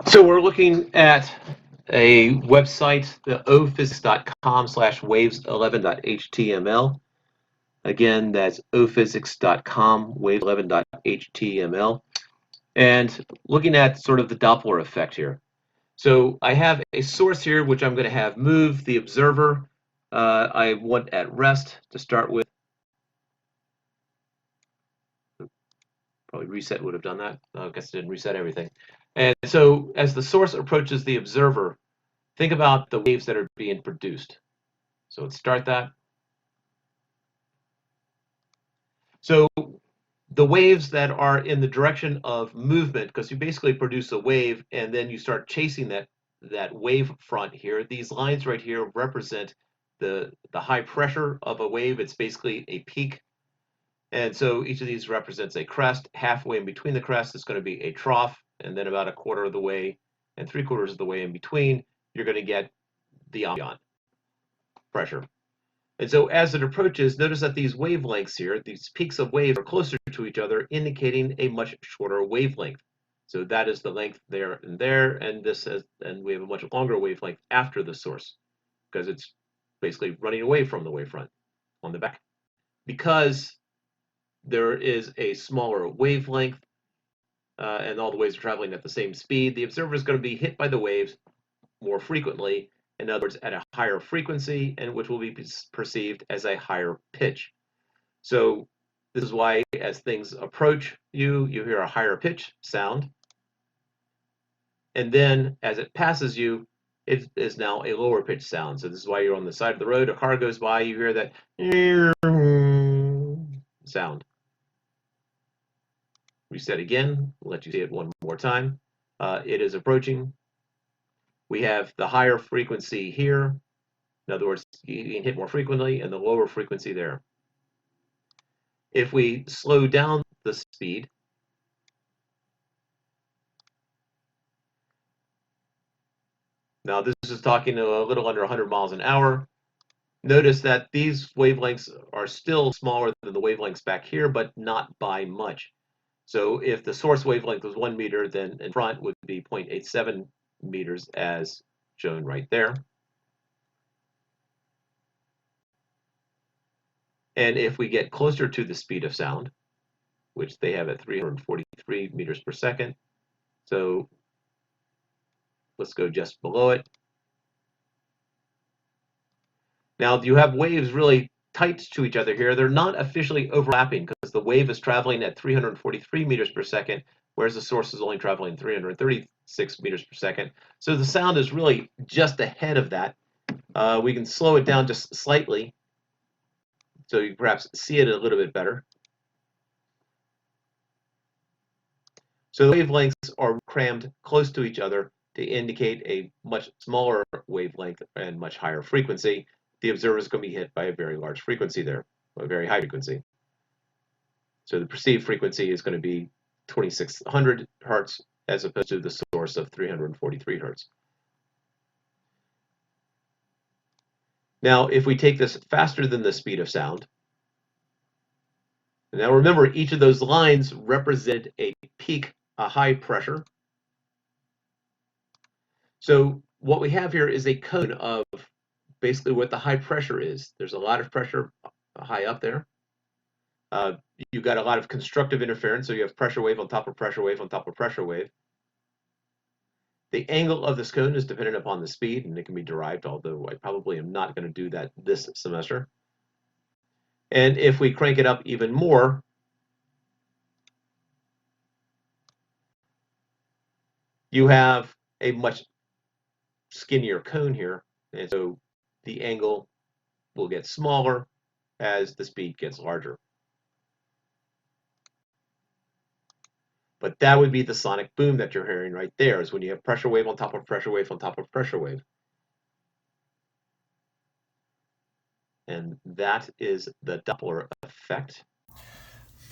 So we're looking at a website, the ophysics.com/waves11.html. Again, that's ophysics.com, waves11.html. And looking at sort of the Doppler effect here. So I have a source here, which I'm going to have move the observer. I want at rest to start with. Probably reset would have done that. I guess it didn't reset everything. And so as the source approaches the observer, think about the waves that are being produced. So let's start that. So the waves that are in the direction of movement, because you basically produce a wave and then you start chasing that wave front here. These lines right here represent the high pressure of a wave. It's basically a peak. And so each of these represents a crest. Halfway in between the crest is going to be a trough, and then about a quarter of the way and 3/4 of the way in between, you're going to get the ambient pressure. And so as it approaches, notice that these wavelengths here, these peaks of waves are closer to each other, indicating a much shorter wavelength. So that is the length there, and this has, and we have a much longer wavelength after the source, because it's basically running away from the wavefront on the back. Because there is a smaller wavelength, and all the waves are traveling at the same speed, the observer is going to be hit by the waves more frequently, in other words, at a higher frequency, and which will be perceived as a higher pitch. So this is why as things approach you, you hear a higher pitch sound, and then as it passes you, it is now a lower pitch sound. So this is why you're on the side of the road, a car goes by, you hear that sound. Reset again, we'll let you see it one more time. It is approaching. We have the higher frequency here. In other words, you can hit more frequently, and the lower frequency there. If we slow down the speed, now this is talking a little under 100 miles an hour. Notice that these wavelengths are still smaller than the wavelengths back here, but not by much. So if the source wavelength was 1 meter, then in front would be 0.87 meters as shown right there. And if we get closer to the speed of sound, which they have at 343 meters per second, so let's go just below it. Now you have waves really tight to each other here. They're not officially overlapping because the wave is traveling at 343 meters per second, whereas the source is only traveling 336 meters per second. So the sound is really just ahead of that. We can slow it down just slightly so you perhaps see it a little bit better. So the wavelengths are crammed close to each other to indicate a much smaller wavelength and much higher frequency. The observer is going to be hit by a very large frequency there, a very high frequency. So the perceived frequency is going to be 2600 hertz as opposed to the source of 343 hertz. Now, if we take this faster than the speed of sound, now remember, each of those lines represent a peak, a high pressure. So what we have here is a cone of basically what the high pressure is. There's a lot of pressure high up there. You've got a lot of constructive interference, so you have pressure wave on top of pressure wave on top of pressure wave. The angle of this cone is dependent upon the speed, and it can be derived, although I probably am not going to do that this semester. And if we crank it up even more, you have a much skinnier cone here, and so the angle will get smaller as the speed gets larger. But that would be the sonic boom that you're hearing right there, is when you have pressure wave on top of pressure wave on top of pressure wave. And that is the Doppler effect.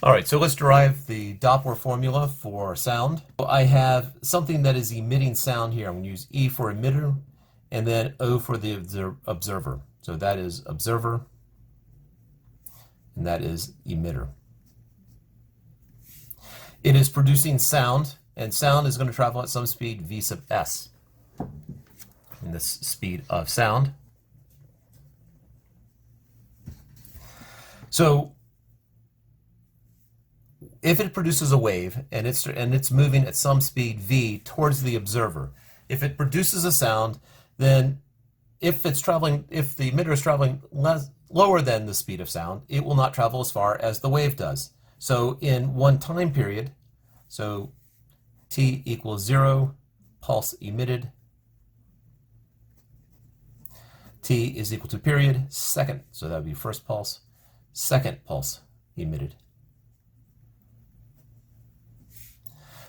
All right, so let's derive the Doppler formula for sound. I have something that is emitting sound here. I'm going to use E for emitter and then O for the observer. So that is observer and that is emitter. It is producing sound and sound is going to travel at some speed v sub s. And this speed of sound. So if it produces a wave and it's moving at some speed v towards the observer, if it produces a sound, then if the emitter is traveling lower than the speed of sound, it will not travel as far as the wave does. So in one time period, so t equals 0, pulse emitted, t is equal to period, second, so that would be first pulse, second pulse emitted.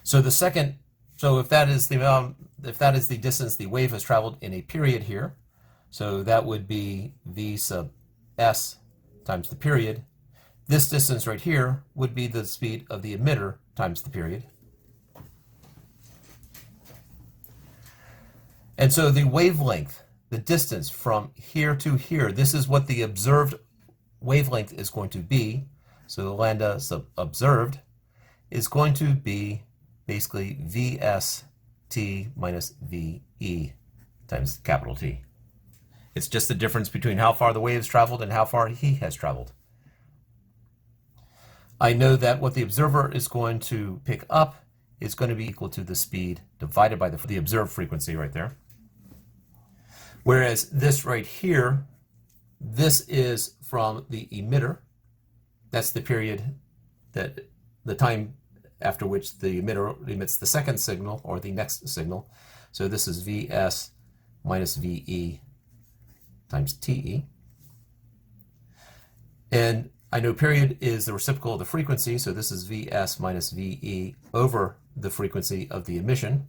So the second, so if that is the distance the wave has traveled in a period here, so that would be v sub s times the period. This distance right here would be the speed of the emitter times the period. And so the wavelength, the distance from here to here, this is what the observed wavelength is going to be. So the lambda sub observed is going to be basically Vs t minus Ve times capital T. It's just the difference between how far the wave has traveled and how far he has traveled. I know that what the observer is going to pick up is going to be equal to the speed divided by the observed frequency right there. Whereas this right here, this is from the emitter. That's the period, that the time after which the emitter emits the second signal or the next signal. So this is Vs minus Ve times Te. And I know period is the reciprocal of the frequency, so this is Vs minus Ve over the frequency of the emission.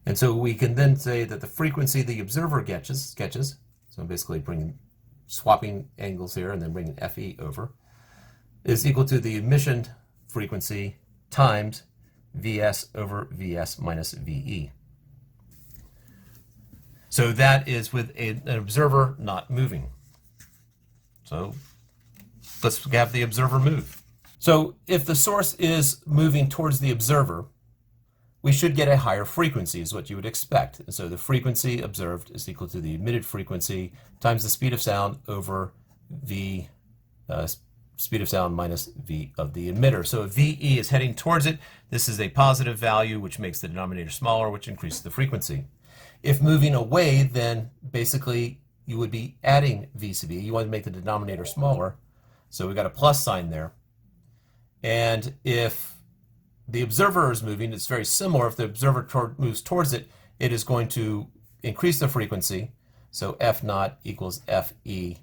And so we can then say that the frequency the observer catches, so I'm basically swapping angles here and then bringing Fe over, is equal to the emission frequency times Vs over Vs minus Ve. So that is with an observer not moving. So let's have the observer move. So if the source is moving towards the observer, we should get a higher frequency, is what you would expect. And so the frequency observed is equal to the emitted frequency times the speed of sound over V speed of sound minus V of the emitter. So if VE is heading towards it, this is a positive value, which makes the denominator smaller, which increases the frequency. If moving away, then basically you would be adding V sub E. You want to make the denominator smaller, so we got a plus sign there. And if the observer is moving, it's very similar. If the observer moves towards it, it is going to increase the frequency. So F naught equals Fe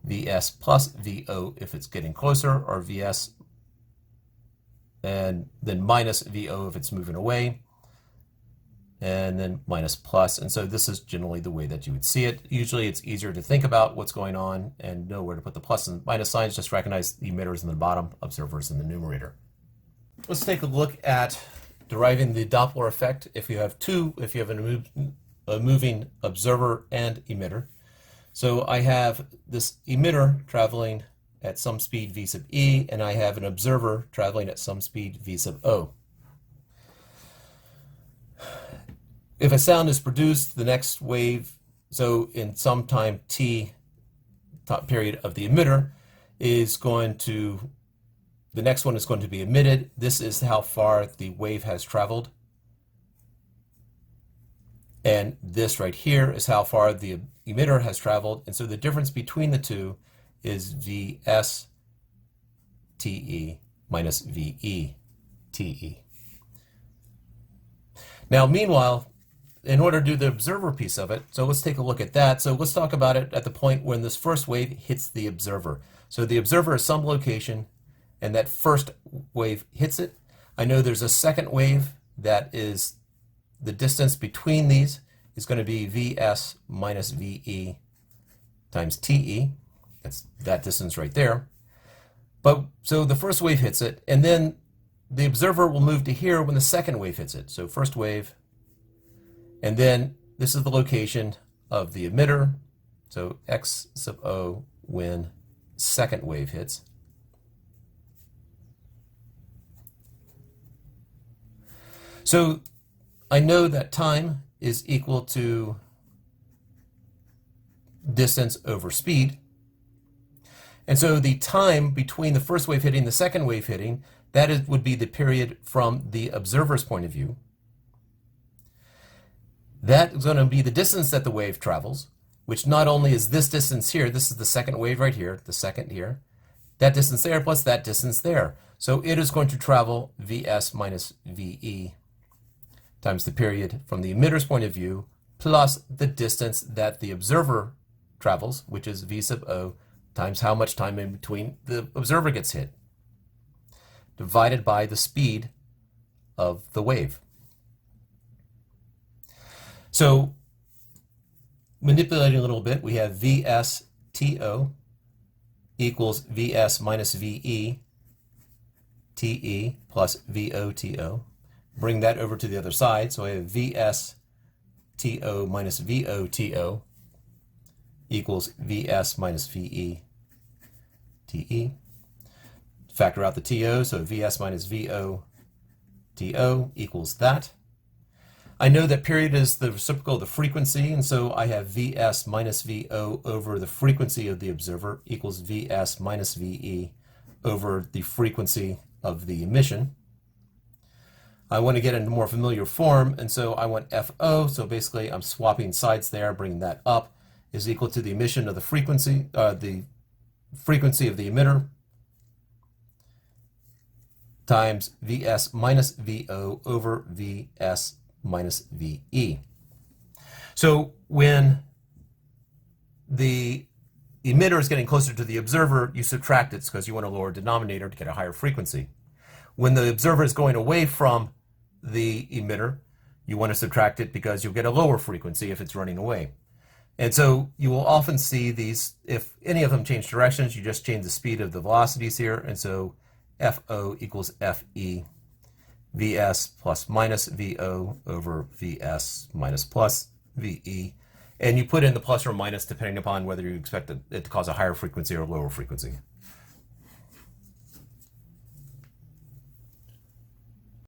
Vs plus Vo if it's getting closer, or Vs and then minus Vo if it's moving away, and then minus plus. And so this is generally the way that you would see it. Usually it's easier to think about what's going on and know where to put the plus and minus signs. Just recognize the emitters in the bottom, observers in the numerator. Let's take a look at deriving the Doppler effect if you have a moving observer and emitter. So I have this emitter traveling at some speed v sub e, and I have an observer traveling at some speed v sub o. If a sound is produced, the next wave, so in some time t period of the emitter, is going to, the next one is going to be emitted. This is how far the wave has traveled. And this right here is how far the emitter has traveled. And so the difference between the two is Vs Te minus Ve Te. Now, meanwhile, in order to do the observer piece of it, so let's take a look at that. So let's talk about it at the point when this first wave hits the observer. So the observer is some location, and that first wave hits it. I know there's a second wave that is the distance between these is going to be Vs minus Ve times Te. That's that distance right there. But so the first wave hits it, and then the observer will move to here when the second wave hits it. So first wave, and then this is the location of the emitter. So x sub o when second wave hits. So I know that time is equal to distance over speed. And so the time between the first wave hitting the second wave hitting, would be the period from the observer's point of view. That is going to be the distance that the wave travels, which not only is this distance here, this is the second wave right here, the second here, that distance there plus that distance there. So it is going to travel Vs minus Ve times the period from the emitter's point of view plus the distance that the observer travels, which is V sub O times how much time in between the observer gets hit, divided by the speed of the wave. So manipulating a little bit, we have Vs To equals Vs minus Ve Te plus Vo To. Bring that over to the other side, so I have Vs To minus Vo To equals Vs minus Ve Te. Factor out the To, so Vs minus Vo To equals that. I know that period is the reciprocal of the frequency, and so I have Vs minus Vo over the frequency of the observer equals Vs minus Ve over the frequency of the emission. I want to get into more familiar form, and so I want Fo, so basically I'm swapping sides there, bringing that up, is equal to the emission of the frequency of the emitter times Vs minus Vo over Vs minus Ve. So when the emitter is getting closer to the observer, you subtract it because you want a lower denominator to get a higher frequency. When the observer is going away from the emitter, you want to subtract it because you'll get a lower frequency if it's running away. And so you will often see these, if any of them change directions, you just change the speed of the velocities here, and so Fo equals Fe, Vs plus minus Vo over Vs minus plus Ve, and you put in the plus or minus depending upon whether you expect it to cause a higher frequency or a lower frequency.